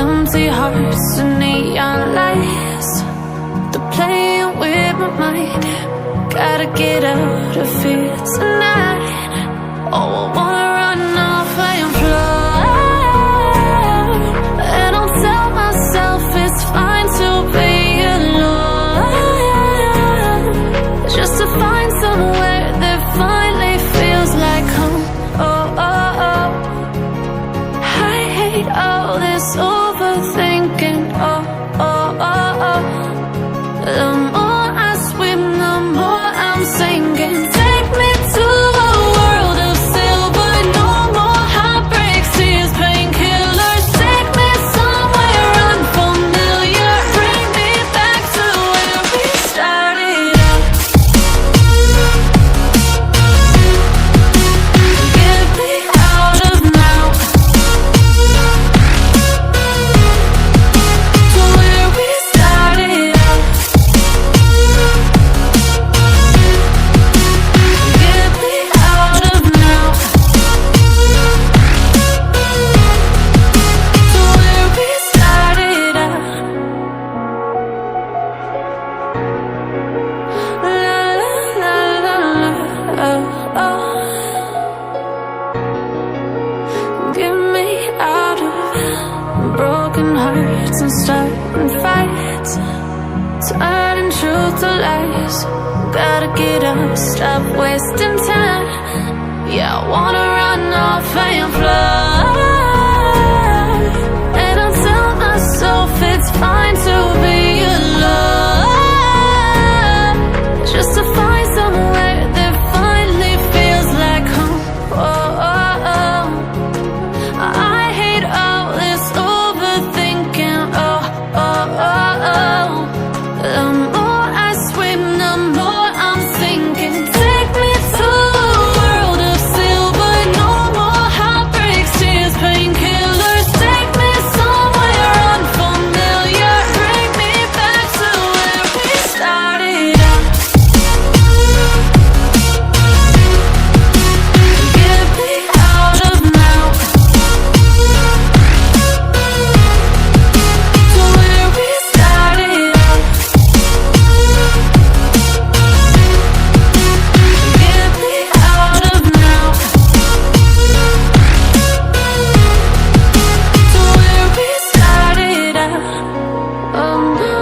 Empty hearts and neon lights, they're playing with my mind. Gotta get out of here tonight. Oh, I wanna run off and fly, and I'll tell myself it's fine to be alone, just to find somewhere that finally feels like home. Oh, oh, oh. I hate all this overthinking. Oh, oh, oh, oh. The more I swim, the more I'm sinking. Take me to a world of silver. No more heartbreaks, tears, painkillers. Take me somewhere unfamiliar. Bring me back to where we started out. Get me out of now, to where we started out. Get me out of now, to where we started out. La la la la la, oh, oh. Get me out of broken hearts and starting fights, turning truth to lies. Gotta get up, stop wasting time. Yeah, I wanna run off and fly, and I'll tell myself it's fine to be alone, just to find somewhere that finally feels like home. Oh, oh, oh. I hate all this overthinking. Oh, oh, oh, oh. The more I swim, the more I'm sinking. Take me to a world of silver. No more heartbreaks, tears, painkillers. Take me somewhere unfamiliar. Bring me back to where we started out. Get me out of now, to where we started out. Get me out of now, to where we started out. Oh, no.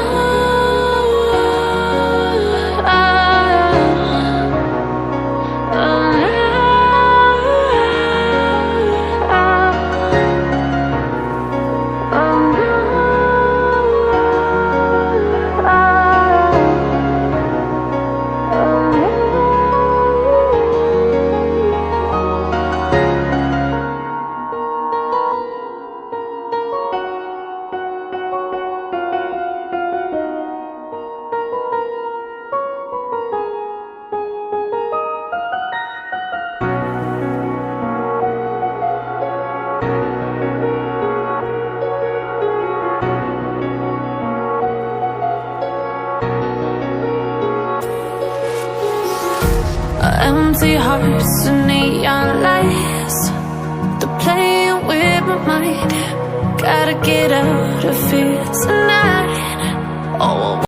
Empty hearts and neon lights, they're playing with my mind. Gotta get out of here tonight.